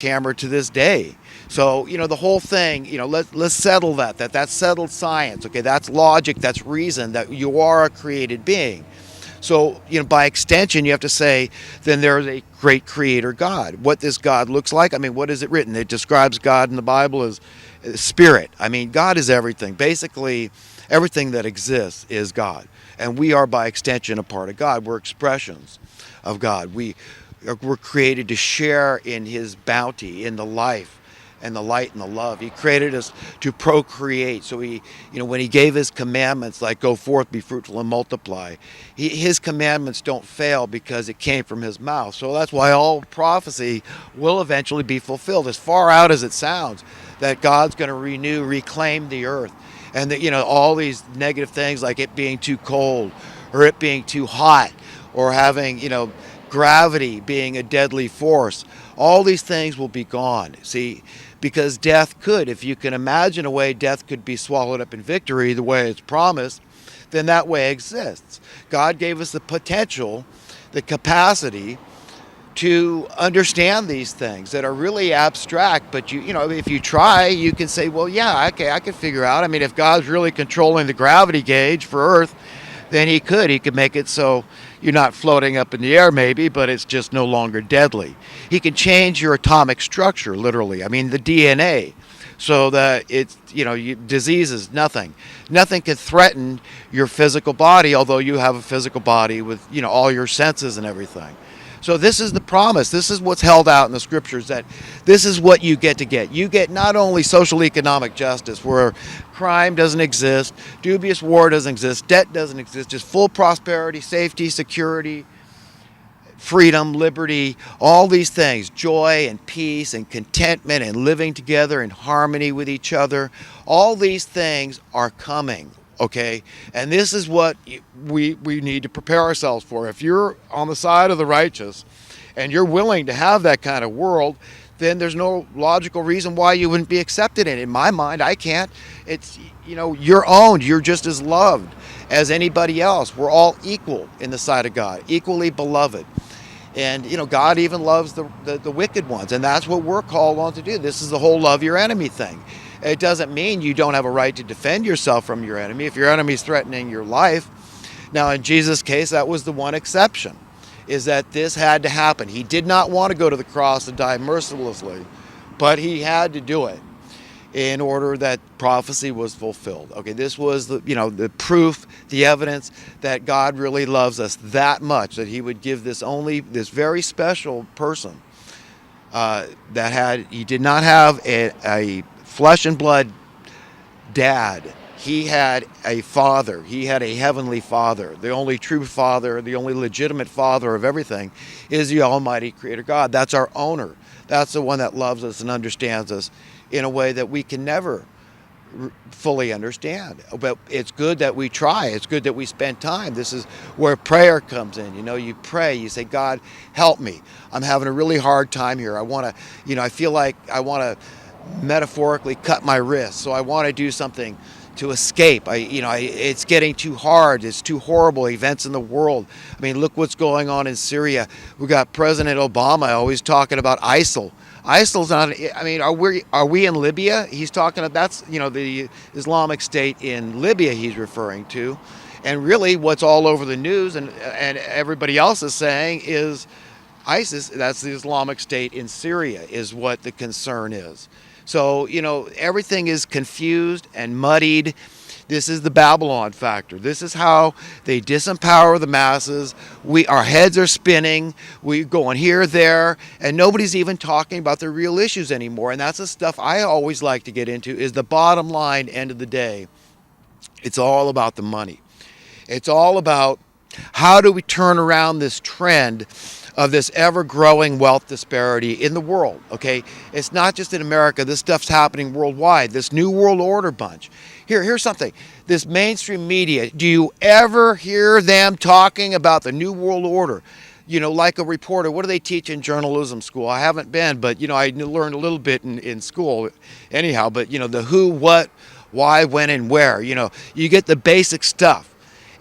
jackhammered to this day. So, the whole thing, let's settle that's settled science. Okay, that's logic, that's reason, that you are a created being. So, by extension, you have to say, then there's a great creator God. What this God looks like, what is it written? It describes God in the Bible as spirit. God is everything. Basically, everything that exists is God. And we are, by extension, a part of God. We're expressions of God. We're created to share in his bounty, in the life and the light and the love. He created us to procreate. So when he gave his commandments, like go forth, be fruitful and multiply, his commandments don't fail because it came from his mouth. So that's why all prophecy will eventually be fulfilled, as far out as it sounds, that God's going to reclaim the earth. And that, all these negative things like it being too cold or it being too hot or having, gravity being a deadly force, all these things will be gone. See, because death could, if you can imagine a way death could be swallowed up in victory the way it's promised, then that way exists. God gave us the potential, the capacity to understand these things that are really abstract, but if you try, you can say, well, yeah, okay, I can figure out. If God's really controlling the gravity gauge for Earth, then he could make it so you're not floating up in the air maybe, but it's just no longer deadly. He can change your atomic structure, literally. The DNA, so that it's, diseases, nothing can threaten your physical body, although you have a physical body with, all your senses and everything. So this is the promise. This is what's held out in the scriptures, that this is what you get to get. You get not only social economic justice, where crime doesn't exist, dubious war doesn't exist, debt doesn't exist, just full prosperity, safety, security, freedom, liberty, all these things, joy and peace and contentment and living together in harmony with each other. All these things are coming. Okay, and this is what we need to prepare ourselves for. If you're on the side of the righteous and you're willing to have that kind of world, then there's no logical reason why you wouldn't be accepted in it. In my mind, I can't. It's, you're owned. You're just as loved as anybody else. We're all equal in the sight of God, equally beloved. And, God even loves the wicked ones, and that's what we're called on to do. This is the whole love your enemy thing. It doesn't mean you don't have a right to defend yourself from your enemy if your enemy is threatening your life. Now, in Jesus' case, that was the one exception, is that this had to happen. He did not want to go to the cross and die mercilessly, but he had to do it in order that prophecy was fulfilled. Okay, this was the proof, the evidence that God really loves us that much, that he would give this very special person he did not have a flesh and blood dad. He had a father. He had a heavenly father. The only true father, the only legitimate father of everything is the Almighty Creator God. That's our owner. That's the one that loves us and understands us in a way that we can never fully understand. But it's good that we try. It's good that we spend time. This is where prayer comes in. You pray. You say, God, help me. I'm having a really hard time here. I feel like I want to metaphorically cut my wrist, so I want to do something to escape. It's getting too hard. It's too horrible. Events in the world. Look what's going on in Syria. We got President Obama always talking about ISIL. ISIL's not. Are we in Libya? He's talking about that's the Islamic State in Libya he's referring to, and really what's all over the news and everybody else is saying is ISIS. That's the Islamic State in Syria is what the concern is. So, everything is confused and muddied. This is the Babylon factor. This is how they disempower the masses. Our heads are spinning. We're going here, there, and nobody's even talking about the real issues anymore. And that's the stuff I always like to get into, is the bottom line, end of the day. It's all about the money. It's all about how do we turn around this trend of this ever-growing wealth disparity in the world, okay? It's not just in America. This stuff's happening worldwide, this New World Order bunch. Here's something. This mainstream media, do you ever hear them talking about the New World Order? Like a reporter, what do they teach in journalism school? I haven't been, but, I learned a little bit in school anyhow. But, the who, what, why, when, and where. You get the basic stuff.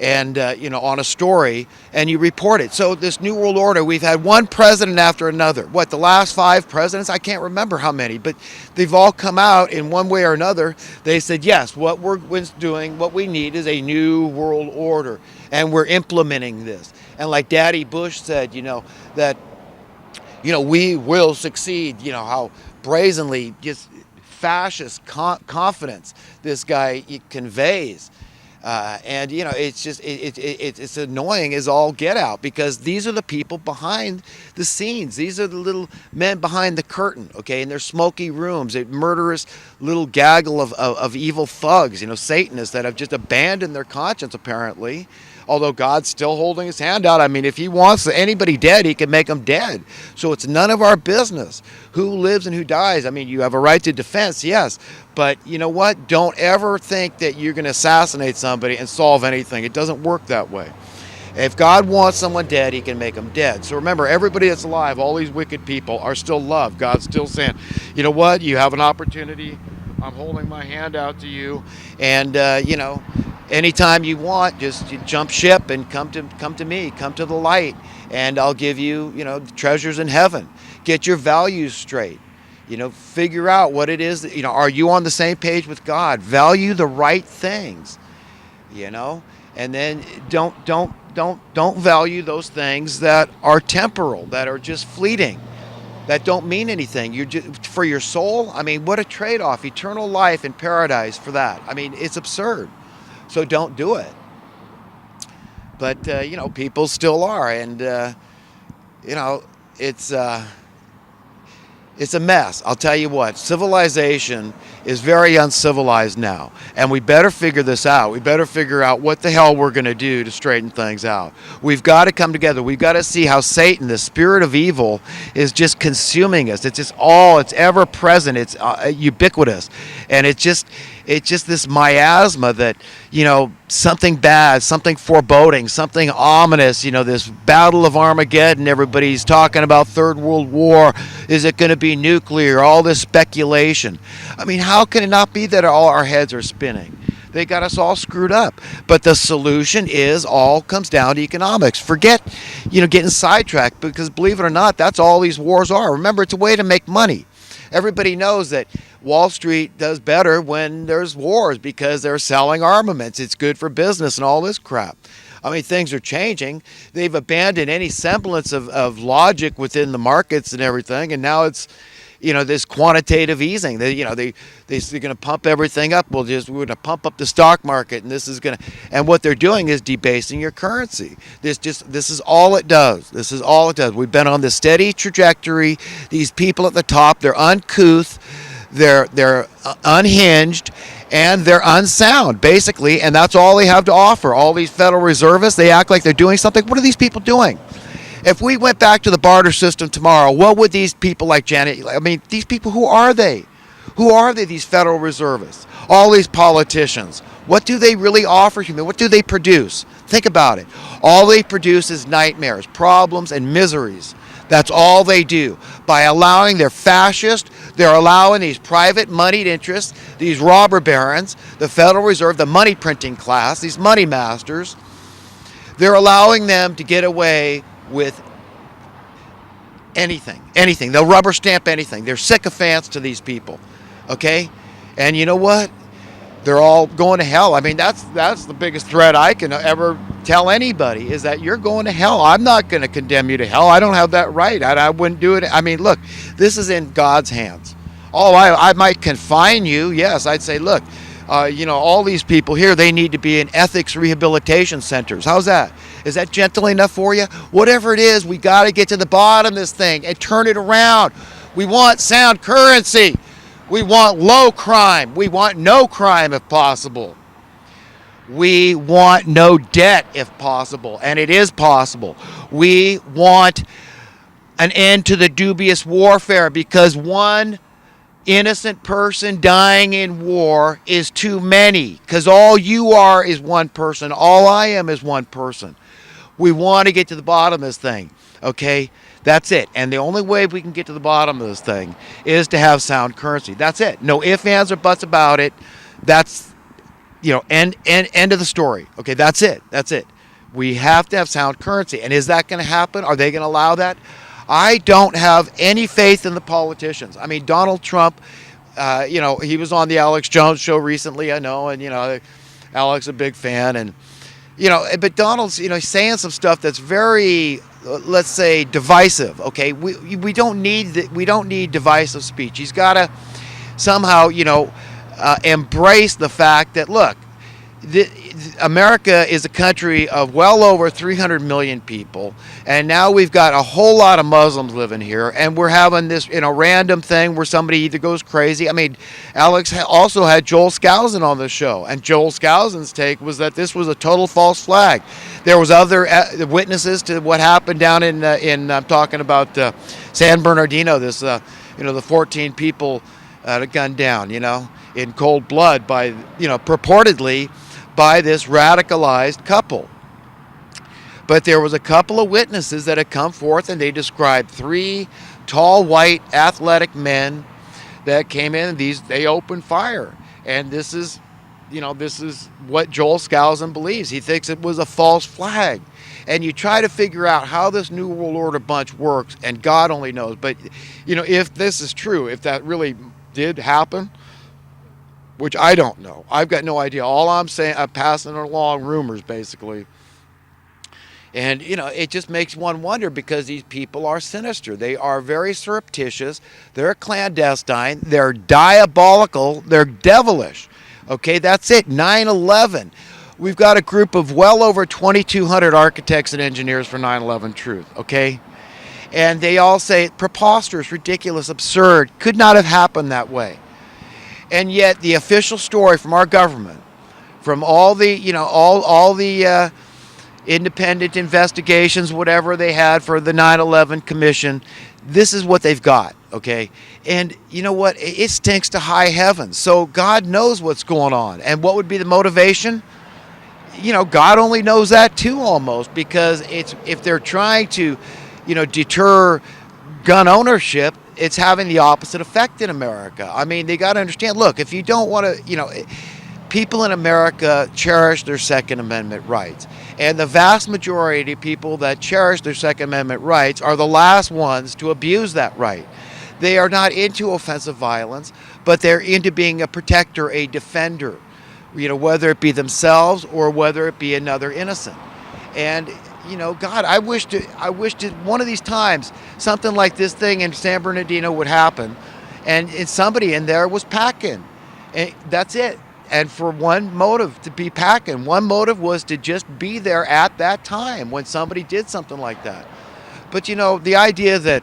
and on a story, and you report it. So this New World Order, we've had one president after another. What, the last 5 presidents? I can't remember how many, but they've all come out in one way or another. They said, yes, what we're doing, what we need is a new world order, and we're implementing this. And like Daddy Bush said, that we will succeed. How brazenly, just fascist confidence this guy conveys. And it's just it's annoying as all get out, because these are the people behind the scenes. These are the little men behind the curtain, okay, in their smoky rooms, a murderous little gaggle of evil thugs, Satanists that have just abandoned their conscience apparently. Although God's still holding his hand out. I mean, if he wants anybody dead, he can make them dead. So it's none of our business who lives and who dies. I mean, you have a right to defense, yes. But you know what? Don't ever think that you're going to assassinate somebody and solve anything. It doesn't work that way. If God wants someone dead, he can make them dead. So remember, everybody that's alive, all these wicked people, are still loved. God's still saying, you know what? You have an opportunity. I'm holding my hand out to you. And, anytime you want, just jump ship and come to me, come to the light, and I'll give you, treasures in heaven. Get your values straight. Figure out what it is that, are you on the same page with God? Value the right things, and then don't value those things that are temporal, that are just fleeting, that don't mean anything. You're just, for your soul. I mean, what a trade-off! Eternal life in paradise for that. I mean, it's absurd. So don't do it. But, people still are. And, it's a mess. I'll tell you what, civilization is very uncivilized now. And we better figure this out. We better figure out what the hell we're going to do to straighten things out. We've got to come together. We've got to see how Satan, the spirit of evil, is just consuming us. It's ever present. It's ubiquitous. And it's just this miasma that, something bad, something foreboding, something ominous, this battle of Armageddon, everybody's talking about Third World War. Is it going to be nuclear? All this speculation. I mean, how can it not be that all our heads are spinning? They got us all screwed up. But the solution all comes down to economics. Forget, getting sidetracked, because believe it or not, that's all these wars are. Remember, it's a way to make money. Everybody knows that Wall Street does better when there's wars, because they're selling armaments. It's good for business and all this crap. I mean, things are changing. They've abandoned any semblance of logic within the markets and everything, and now it's, this quantitative easing. They're going to pump everything up. We're going to pump up the stock market, and and what they're doing is debasing your currency. This is all it does. This is all it does. We've been on this steady trajectory. These people at the top, they're uncouth, they're unhinged, and they're unsound, basically, and that's all they have to offer. All these Federal Reservists, they act like they're doing something. What are these people doing? If we went back to the barter system tomorrow, what would these people like Janet, these people, who are they? Who are they, these Federal Reservists? All these politicians. What do they really offer human? What do they produce? Think about it. All they produce is nightmares, problems, and miseries. That's all they do. By allowing their fascist, they're allowing these private moneyed interests, these robber barons, the Federal Reserve, the money printing class, these money masters, they're allowing them to get away with anything. They'll rubber stamp anything. They're sycophants to these people, okay? And you know what? They're all going to hell. I mean, that's the biggest threat I can ever tell anybody, is that you're going to hell. I'm not going to condemn you to hell. I don't have that right. I wouldn't do it. I mean, look, this is in God's hands. I might confine you. Yes, I'd say, look, all these people here, they need to be in ethics rehabilitation centers. How's that? Is that gentle enough for you? Whatever it is, we got to get to the bottom of this thing and turn it around. We want sound currency. We want low crime. We want no crime if possible. We want no debt if possible, and it is possible. We want an end to the dubious warfare, because one innocent person dying in war is too many, because all you are is one person. All I am is one person. We want to get to the bottom of this thing, okay? That's it. And the only way we can get to the bottom of this thing is to have sound currency. That's it. No ifs, ands, or buts about it. That's End of the story. Okay, that's it. That's it. We have to have sound currency. And is that going to happen? Are they going to allow that? I don't have any faith in the politicians. I mean, Donald Trump, he was on the Alex Jones show recently, I know, and, Alex a big fan. And, but Donald's, saying some stuff that's very, let's say, divisive. Okay, we don't need divisive speech. He's got to somehow, embrace the fact that, look, America is a country of well over 300 million people, and now we've got a whole lot of Muslims living here, and we're having this random thing where somebody either goes crazy. I mean, Alex also had Joel Skousen on the show, and Joel Skousen's take was that this was a total false flag. There was other witnesses to what happened down in I'm talking about San Bernardino. This the 14 people gunned down, in cold blood by purportedly by this radicalized couple. But there was a couple of witnesses that had come forth, and they described 3 tall, white, athletic men that came in, and they opened fire. And this is what Joel Skousen believes. He thinks it was a false flag. And you try to figure out how this New World Order bunch works, and God only knows. But, if this is true, if that really did happen, which I don't know. I've got no idea. All I'm saying, I'm passing along rumors, basically. And, it just makes one wonder, because these people are sinister. They are very surreptitious. They're clandestine. They're diabolical. They're devilish. Okay, that's it. 9/11. We've got a group of well over 2,200 architects and engineers for 9/11 Truth, okay? And they all say preposterous, ridiculous, absurd, could not have happened that way. And yet the official story from our government, from all the, all the independent investigations, whatever they had for the 9/11 Commission, this is what they've got, okay? And you know what? It stinks to high heaven. So God knows what's going on. And what would be the motivation? God only knows that too, almost, because if they're trying to, deter gun ownership, it's having the opposite effect in America. I mean, they got to understand, look, if you don't want to, people in America cherish their Second Amendment rights. And the vast majority of people that cherish their Second Amendment rights are the last ones to abuse that right. They are not into offensive violence, but they're into being a protector, a defender, whether it be themselves or whether it be another innocent. And God, I wish that one of these times something like this thing in San Bernardino would happen, and somebody in there was packing, and that's it. And for one motive to be packing, one motive was to just be there at that time when somebody did something like that. But the idea that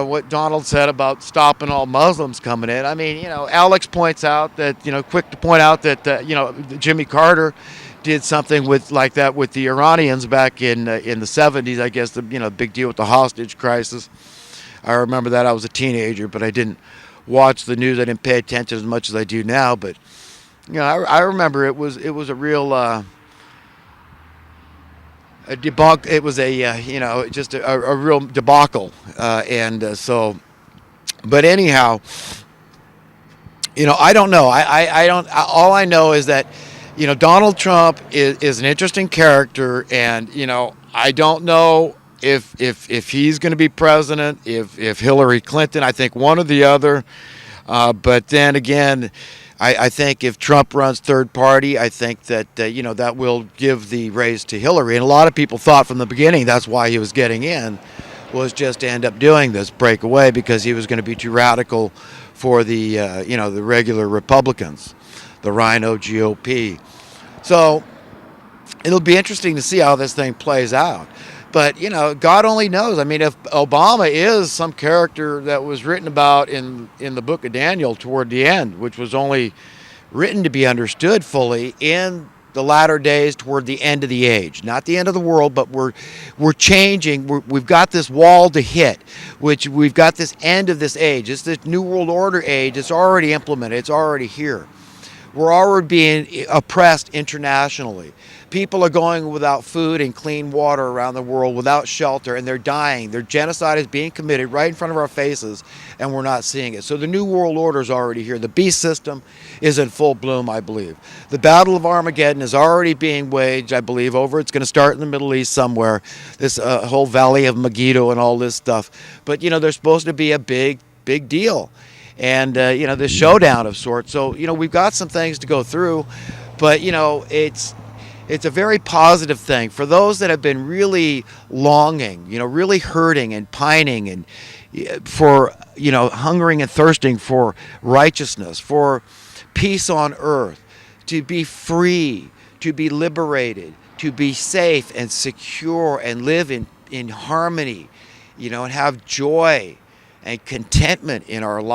what Donald said about stopping all Muslims coming in. I mean, Alex points out that quick to point out that Jimmy Carter did something like that with the Iranians back in the 70s. I guess the big deal with the hostage crisis. I remember that. I was a teenager, but I didn't watch the news. I didn't pay attention as much as I do now. But I remember it was a real a debunk. It was just a real debacle. So, but anyhow, I don't know. I don't. All I know is that Donald Trump is an interesting character, and I don't know if he's going to be president, if Hillary Clinton. I think one or the other. But then again, I think if Trump runs third party, I think that that will give the raise to Hillary. And a lot of people thought from the beginning that's why he was getting in, was just to end up doing this breakaway, because he was going to be too radical for the the regular Republicans, the Rhino GOP. So it'll be interesting to see how this thing plays out. But, God only knows. I mean, if Obama is some character that was written about in the book of Daniel toward the end, which was only written to be understood fully in the latter days toward the end of the age. Not the end of the world, but we're changing. We've got this wall to hit, which we've got this end of this age. It's this New World Order age. It's already implemented. It's already here. We're already being oppressed internationally. People are going without food and clean water around the world, without shelter, and they're dying. Their genocide is being committed right in front of our faces, and we're not seeing it. So the New World Order is already here. The beast system is in full bloom, I believe. The Battle of Armageddon is already being waged, I believe, over. It's going to start in the Middle East somewhere, this whole Valley of Megiddo and all this stuff. But, there's supposed to be a big deal. And, this showdown of sorts. So, we've got some things to go through, but, it's a very positive thing for those that have been really longing, really hurting and pining and for, hungering and thirsting for righteousness, for peace on earth, to be free, to be liberated, to be safe and secure and live in harmony, and have joy and contentment in our lives.